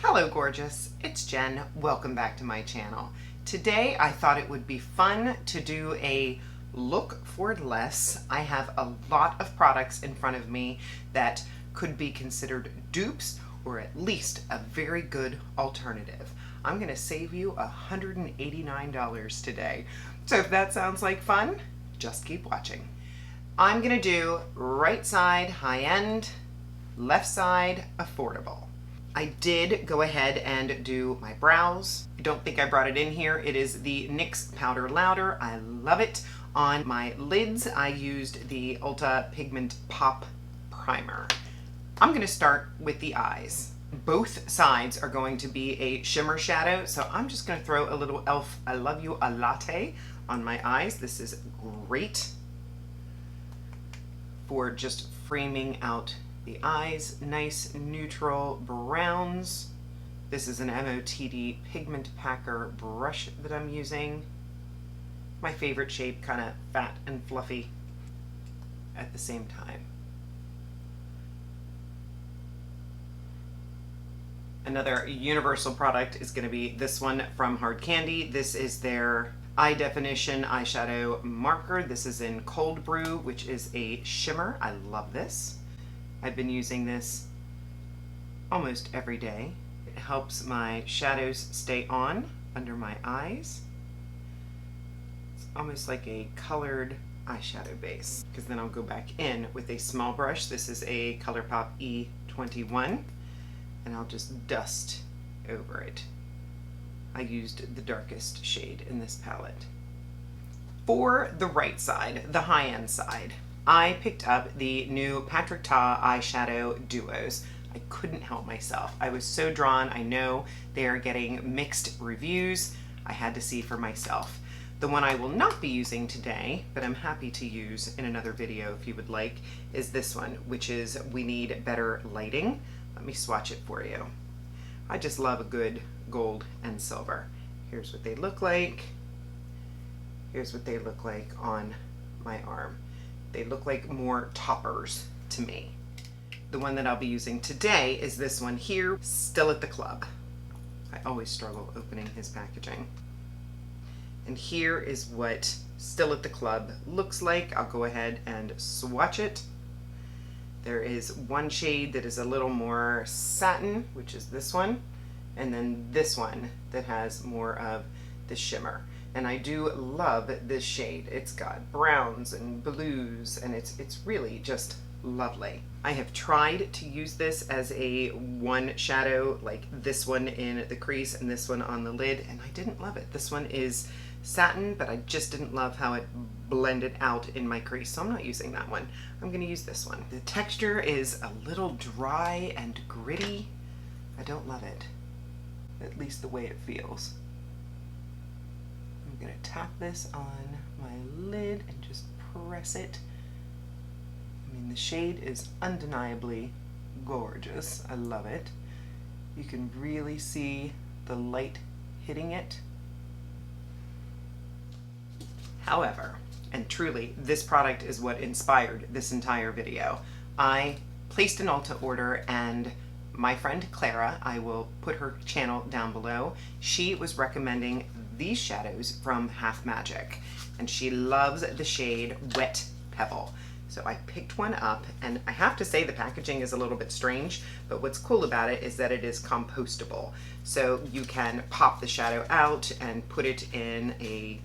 Hello gorgeous, it's Jen. Welcome back to my channel. Today I thought it would be fun to do a look for less. I have a lot of products in front of me that could be considered dupes or at least a very good alternative. I'm going to save you $189 today. So if that sounds like fun, just keep watching. I'm going to do right side high-end, left side affordable. I did go ahead and do my brows. I don't think I brought it in here. It is the NYX Powder Louder. I love it. On my lids, I used the Ulta Pigment Pop Primer. I'm going to start with the eyes. Both sides are going to be a shimmer shadow, so I'm just going to throw a little E.L.F. I Love You a Latte on my eyes. This is great for just framing out the eyes. Nice neutral browns. This is an MOTD Pigment Packer brush that I'm using. My favorite shape, kind of fat and fluffy at the same time. Another universal product is going to be this one from Hard Candy. This is their Eye Definition Eyeshadow Marker. This is in Cold Brew, which is a shimmer. I love this. I've been using this almost every day. It helps my shadows stay on under my eyes. It's almost like a colored eyeshadow base, because then I'll go back in with a small brush. This is a ColourPop E21, and I'll just dust over it. I used the darkest shade in this palette. For the right side, the high-end side, I picked up the new Patrick Ta eyeshadow duos. I couldn't help myself. I was so drawn. I know they are getting mixed reviews. I had to see for myself. The one I will not be using today, but I'm happy to use in another video if you would like, is this one, which is We Need Better Lighting. Let me swatch it for you. I just love a good gold and silver. Here's what they look like. Here's what they look like on my arm. They look like more toppers to me. The one that I'll be using today is this one here, Still at the Club. I always struggle opening his packaging. And here is what Still at the Club looks like. I'll go ahead and swatch it. There is one shade that is a little more satin, which is this one, and then this one that has more of the shimmer. And I do love this shade. It's got browns and blues, and it's really just lovely. I have tried to use this as a one shadow, like this one in the crease and this one on the lid, and I didn't love it. This one is satin, but I just didn't love how it blended out in my crease, so I'm not using that one. I'm going to use this one. The texture is a little dry and gritty. I don't love it, at least the way it feels. I'm going to tap this on my lid and just press it. I mean, the shade is undeniably gorgeous. I love it. You can really see the light hitting it. However, and truly, this product is what inspired this entire video. I placed an Ulta order, and my friend Clara, I will put her channel down below, she was recommending these shadows from Half Magic, and she loves the shade Wet Pebble. So I picked one up, and I have to say the packaging is a little bit strange, but what's cool about it is that it is compostable. So you can pop the shadow out and put it in a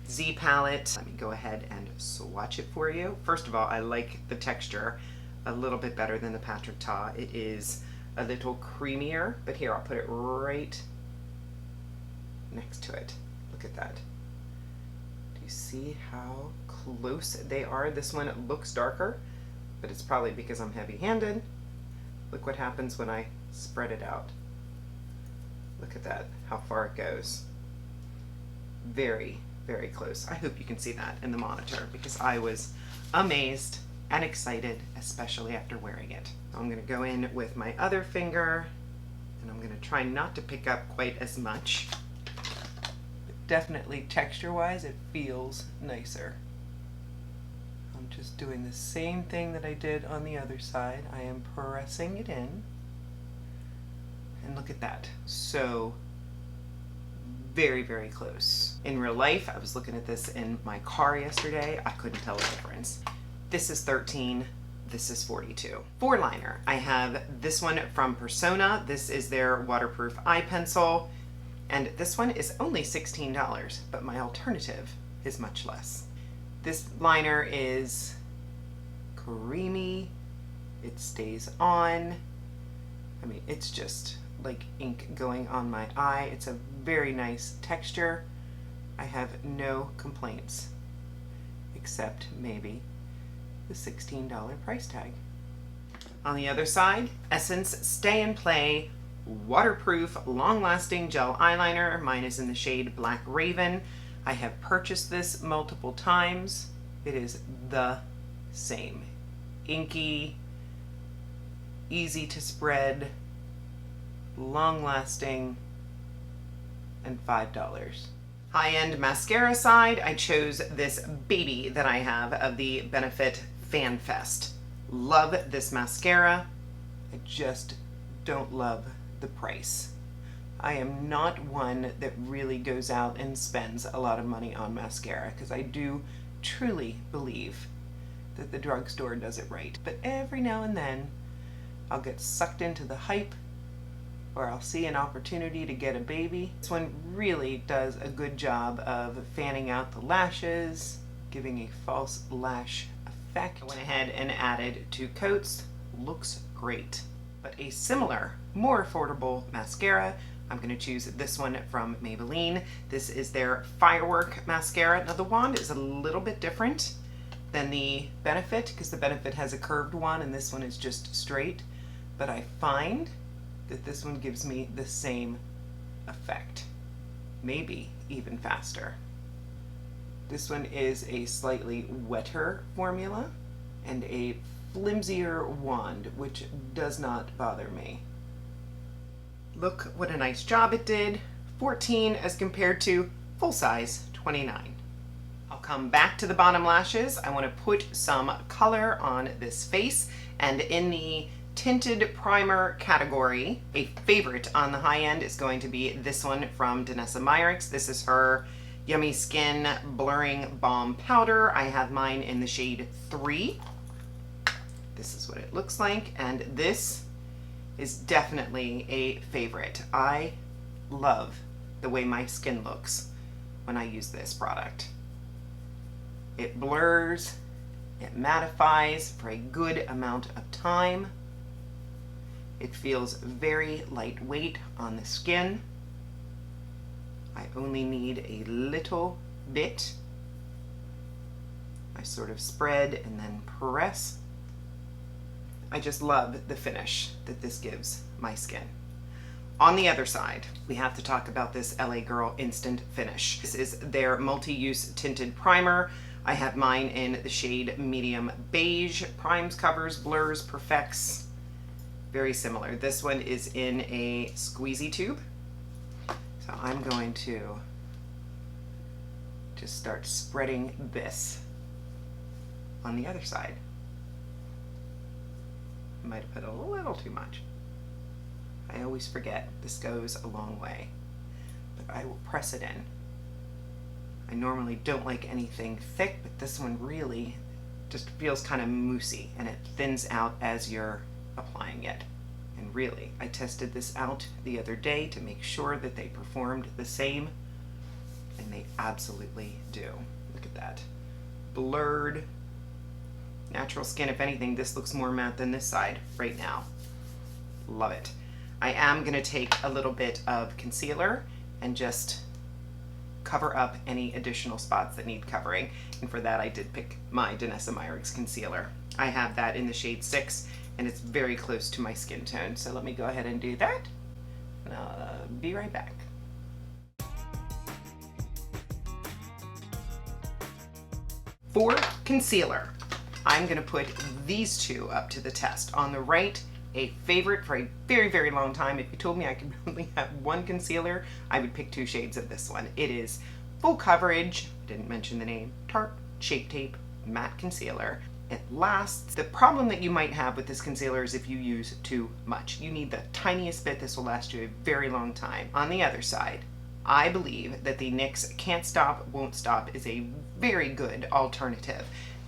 Z palette. Let me go ahead and swatch it for you. First of all, I like the texture a little bit better than the Patrick Ta. It is a little creamier, but here, I'll put it right next to it. Look at that. Do you see how close they are? This one looks darker, but it's probably because I'm heavy-handed. Look what happens when I spread it out. Look at that, how far it goes. Very, very close. I hope you can see that in the monitor, because I was amazed and excited, especially after wearing it. I'm going to go in with my other finger, and I'm going to try not to pick up quite as much. But definitely texture-wise, it feels nicer. I'm just doing the same thing that I did on the other side. I am pressing it in. And look at that. So very, very close. In real life, I was looking at this in my car yesterday. I couldn't tell the difference. This is 13. This is 42. For liner, I have this one from Persona. This is their waterproof eye pencil. And this one is only $16, but my alternative is much less. This liner is creamy. It stays on. I mean, it's just like ink going on my eye. It's a very nice texture. I have no complaints, except maybe the $16 price tag. On the other side, Essence Stay and Play waterproof long-lasting gel eyeliner. Mine is in the shade Black Raven. I have purchased this multiple times. It is the same. Inky, easy to spread, long-lasting, and $5. High-end mascara side, I chose this baby that I have of the Benefit Fan Fest. Love this mascara. I just don't love the price. I am not one that really goes out and spends a lot of money on mascara because I do truly believe that the drugstore does it right. But every now and then I'll get sucked into the hype, or I'll see an opportunity to get a baby. This one really does a good job of fanning out the lashes, giving a false lash effect. I went ahead and added 2 coats. Looks great. But a similar, more affordable mascara, I'm going to choose this one from Maybelline. This is their Firework mascara. Now the wand is a little bit different than the Benefit because the Benefit has a curved one and this one is just straight. But I find that this one gives me the same effect, maybe even faster. This one is a slightly wetter formula and a flimsier wand, which does not bother me. Look what a nice job it did. 14 as compared to full size 29. I'll come back to the bottom lashes. I want to put some color on this face, and in the tinted primer category, a favorite on the high end is going to be this one from DANESSA. This is her Yummy Skin Blurring Balm Powder. I have mine in the shade 3. This is what it looks like, and this is definitely a favorite. I love the way my skin looks when I use this product. It blurs, it mattifies for a good amount of time. It feels very lightweight on the skin. I only need a little bit. I sort of spread and then press. I just love the finish that this gives my skin. On the other side, we have to talk about this LA Girl Instant Finish. This is their multi-use tinted primer. I have mine in the shade Medium Beige. Primes, covers, blurs, perfects. Very similar. This one is in a squeezy tube. So I'm going to just start spreading this on the other side. I might have put a little too much. I always forget this goes a long way, but I will press it in. I normally don't like anything thick, but this one really just feels kind of moussey and it thins out as you're applying it. And really, I tested this out the other day to make sure that they performed the same, and they absolutely do. Look at that. Blurred, natural skin. If anything, this looks more matte than this side right now. Love it. I am going to take a little bit of concealer and just cover up any additional spots that need covering. And for that, I did pick my DANESSA concealer. I have that in the shade 6, and it's very close to my skin tone. So let me go ahead and do that, and I'll be right back. For concealer, I'm going to put these two up to the test. On the right, a favorite for a very, very long time. If you told me I could only have one concealer, I would pick 2 shades of this one. It is Full Coverage, didn't mention the name, Tarte Shape Tape Matte Concealer. it lasts. The problem that you might have with this concealer is if you use too much. You need the tiniest bit. This will last you a very long time. On the other side, I believe that the NYX Can't Stop, Won't Stop is a very good alternative.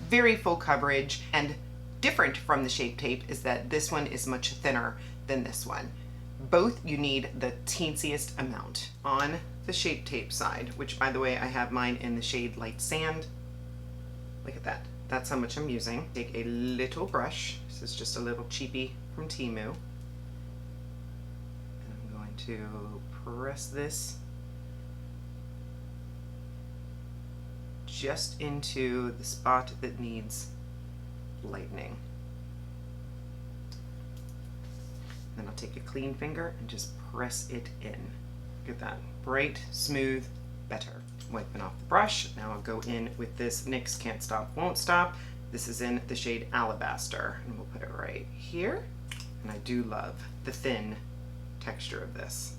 Very full coverage, and different from the Shape Tape is that this one is much thinner than this one. Both you need the teensiest amount. On the Shape Tape side, which by the way, I have mine in the shade Light Sand. Look at that. That's how much I'm using. Take a little brush. This is just a little cheapie from Temu. And I'm going to press this just into the spot that needs lightening. Then I'll take a clean finger and just press it in. Look at that. Bright, smooth, better. Wiping off the brush. Now I'll go in with this NYX Can't Stop, Won't Stop. This is in the shade Alabaster, and we'll put it right here. And I do love the thin texture of this.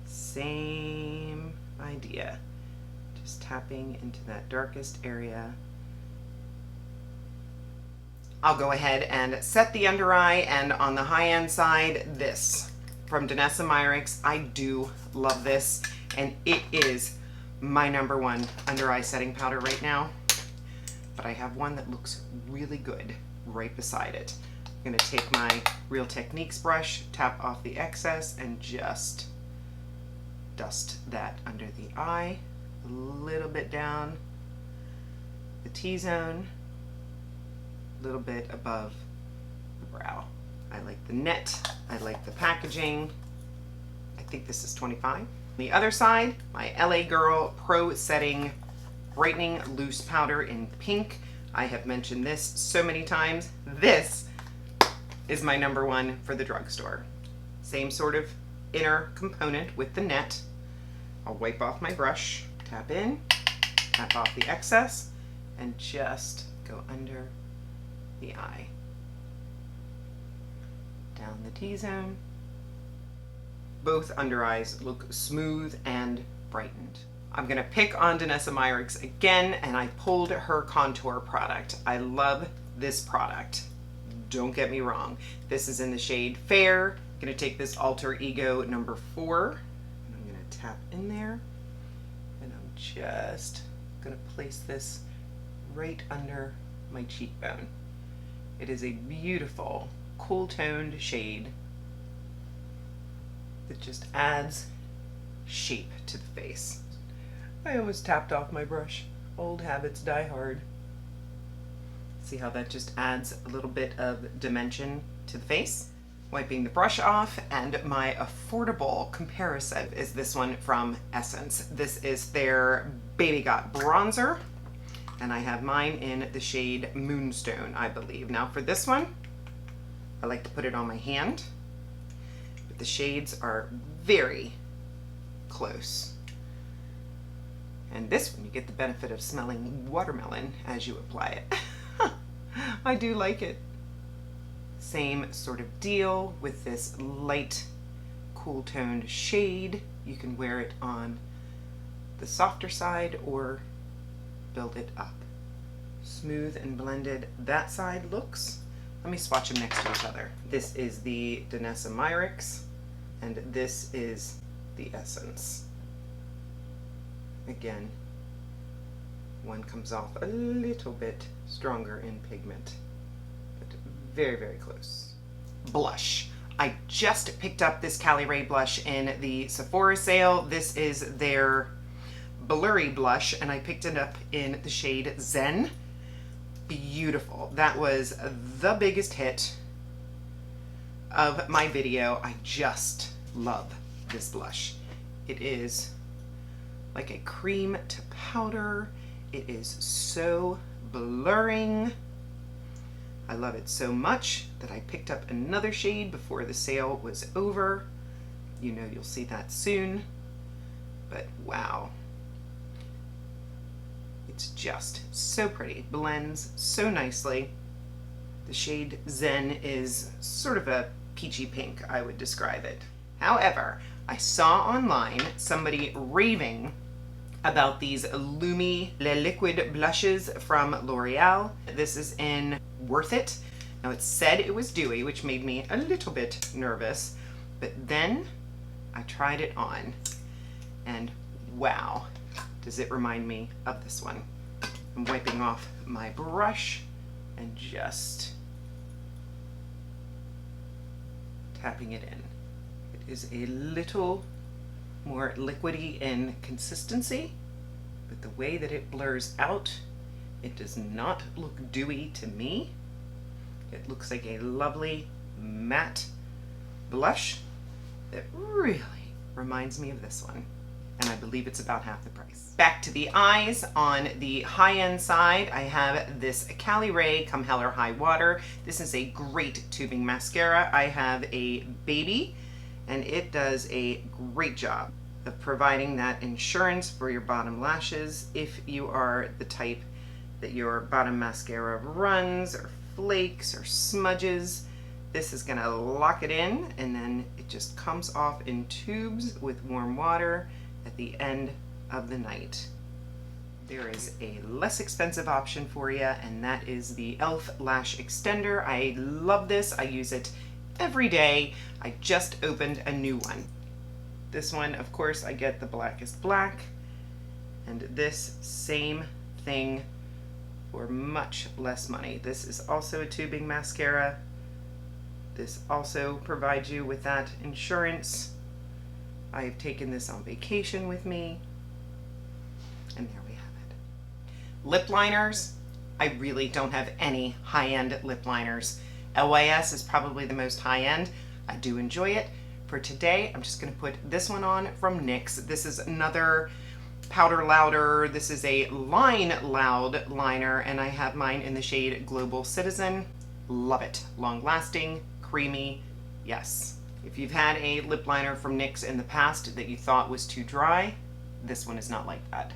Same idea. Just tapping into that darkest area. I'll go ahead and set the under eye, and on the high-end side, this from DANESSA MYRICKS. I do love this, and it is my #1 under eye setting powder right now. But I have one that looks really good right beside it. I'm gonna take my Real Techniques brush, tap off the excess, and just dust that under the eye, a little bit down the T-zone, a little bit above the brow. I like the net, I like the packaging. I think this is 25. On the other side, my LA Girl Pro Setting Brightening Loose Powder in pink. I have mentioned this so many times. This is my #1 for the drugstore. Same sort of inner component with the net. I'll wipe off my brush, tap in, tap off the excess, and just go under the eye. Down the T-zone. Both under eyes look smooth and brightened. I'm gonna pick on DANESSA MYRICKS again, and I pulled her contour product. I love this product. Don't get me wrong. This is in the shade Fair. I'm gonna take this Alter Ego #4, and I'm gonna tap in there, and I'm just gonna place this right under my cheekbone. It is a beautiful, cool-toned shade that just adds shape to the face. I almost tapped off my brush. Old habits die hard. See how that just adds a little bit of dimension to the face? Wiping the brush off, and my affordable comparison is this one from Essence. This is their Baby Got bronzer, and I have mine in the shade Moonstone, I believe. Now for this one, I like to put it on my hand, but the shades are very close. And this one, you get the benefit of smelling watermelon as you apply it. I do like it. Same sort of deal with this light, cool-toned shade. You can wear it on the softer side or build it up. Smooth and blended that side looks. Let me swatch them next to each other. This is the DANESSA MYRICKS, and this is the Essence. Again, one comes off a little bit stronger in pigment, but very, very close. Blush. I just picked up this Cali Ray blush in the Sephora sale. This is their blurry blush, and I picked it up in the shade Zen. Beautiful. That was the biggest hit of my video. I just love this blush. It is like a cream to powder. It is so blurring. I love it so much that I picked up another shade before the sale was over. You know, you'll see that soon. But wow. It's just so pretty. Blends so nicely. The shade Zen is sort of a peachy pink, I would describe it. However, I saw online somebody raving about these Lumi Le Liquid blushes from L'Oreal. This is in Worth It. Now it said it was dewy, which made me a little bit nervous, but then I tried it on and wow, does it remind me of this one. I'm wiping off my brush and just tapping it in. It is a little more liquidy in consistency, but the way that it blurs out, it does not look dewy to me. It looks like a lovely matte blush that really reminds me of this one. And I believe it's about half the price. Back to the eyes. On the high-end side, I have this Cali Ray Come Hell or High Water. This is a great tubing mascara. I have a baby, and it does a great job of providing that insurance for your bottom lashes if you are the type that your bottom mascara runs or flakes or smudges. This is gonna lock it in, and then it just comes off in tubes with warm water at the end of the night. There is a less expensive option for you, and that is the E.L.F. Lash Extender. I love this. I use it every day. I just opened a new one. This one, of course, I get the blackest black, and this same thing for much less money. This is also a tubing mascara. This also provides you with that insurance. I have taken this on vacation with me, and there we have it. Lip liners, I really don't have any high-end lip liners. LYS is probably the most high-end. I do enjoy it. For today, I'm just gonna put this one on from NYX. This is another Powder Louder. This is a Line Loud liner, and I have mine in the shade Global Citizen. Love it. Long lasting, creamy, yes. If you've had a lip liner from NYX in the past that you thought was too dry, this one is not like that.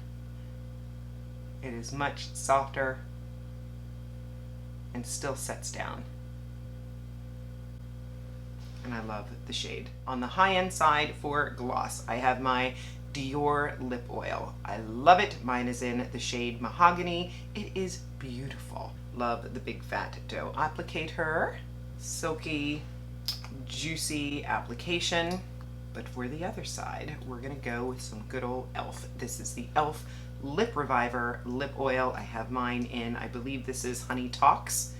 It is much softer and still sets down. And I love the shade. On the high-end side for gloss, I have my Dior lip oil. I love it. Mine is in the shade Mahogany. It is beautiful. Love the big fat doe applicator. Silky, juicy application. But for the other side, we're gonna go with some good old E.L.F. This is the E.L.F. Lip Reviver lip oil. I have mine in, I believe this is Honey Talks.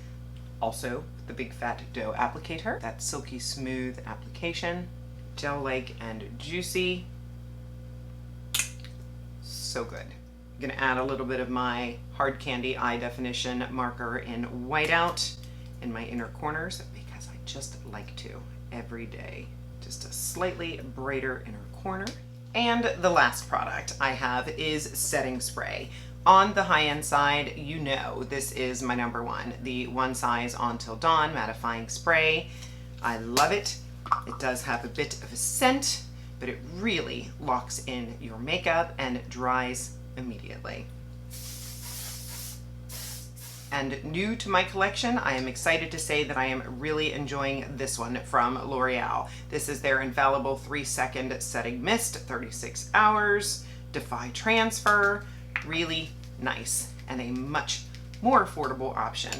Also, the big fat doe applicator. That silky smooth application. Gel-like and juicy. So good. I'm gonna add a little bit of my Hard Candy Eye Definition marker in whiteout in my inner corners because I just like to every day. Just a slightly brighter inner corner. And the last product I have is setting spray. On the high-end side, you know this is my number one, the One Size On Till Dawn Mattifying Spray. I love it. It does have a bit of a scent, but it really locks in your makeup and it dries immediately. And new to my collection, I am excited to say that I am really enjoying this one from L'Oreal. This is their Infallible 3-Second Setting Mist, 36 hours, Defy Transfer. Really nice and a much more affordable option.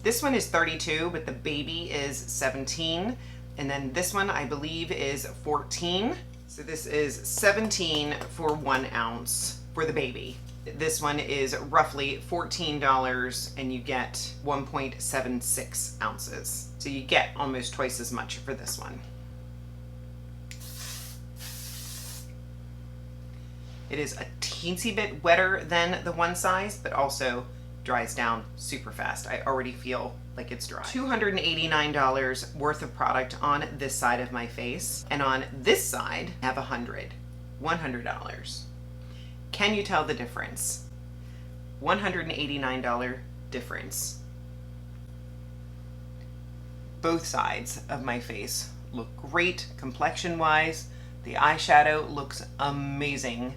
This one is $32, but the baby is $17. And then this one I believe is $14. So this is $17 for 1 ounce for the baby. This one is roughly $14 and you get 1.76 ounces. So you get almost twice as much for this one. It is a teensy bit wetter than the One Size, but also dries down super fast. I already feel like it's dry. $289 worth of product on this side of my face. And on this side, I have $100. Can you tell the difference? $189 difference. Both sides of my face look great complexion-wise. The eyeshadow looks amazing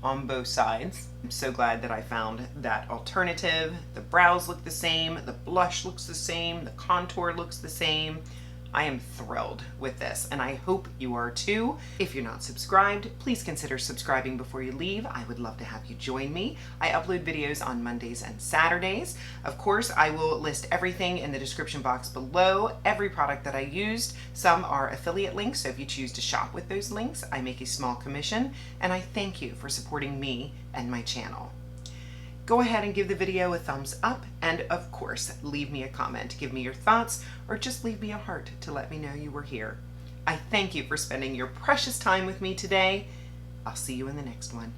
on both sides. I'm so glad that I found that alternative. The brows look the same, the blush looks the same, the contour looks the same. I am thrilled with this, and I hope you are too. If you're not subscribed, please consider subscribing before you leave. I would love to have you join me. I upload videos on Mondays and Saturdays. Of course, I will list everything in the description box below, every product that I used. Some are affiliate links, so if you choose to shop with those links, I make a small commission, and I thank you for supporting me and my channel. Go ahead and give the video a thumbs up, and of course, leave me a comment. Give me your thoughts, or just leave me a heart to let me know you were here. I thank you for spending your precious time with me today. I'll see you in the next one.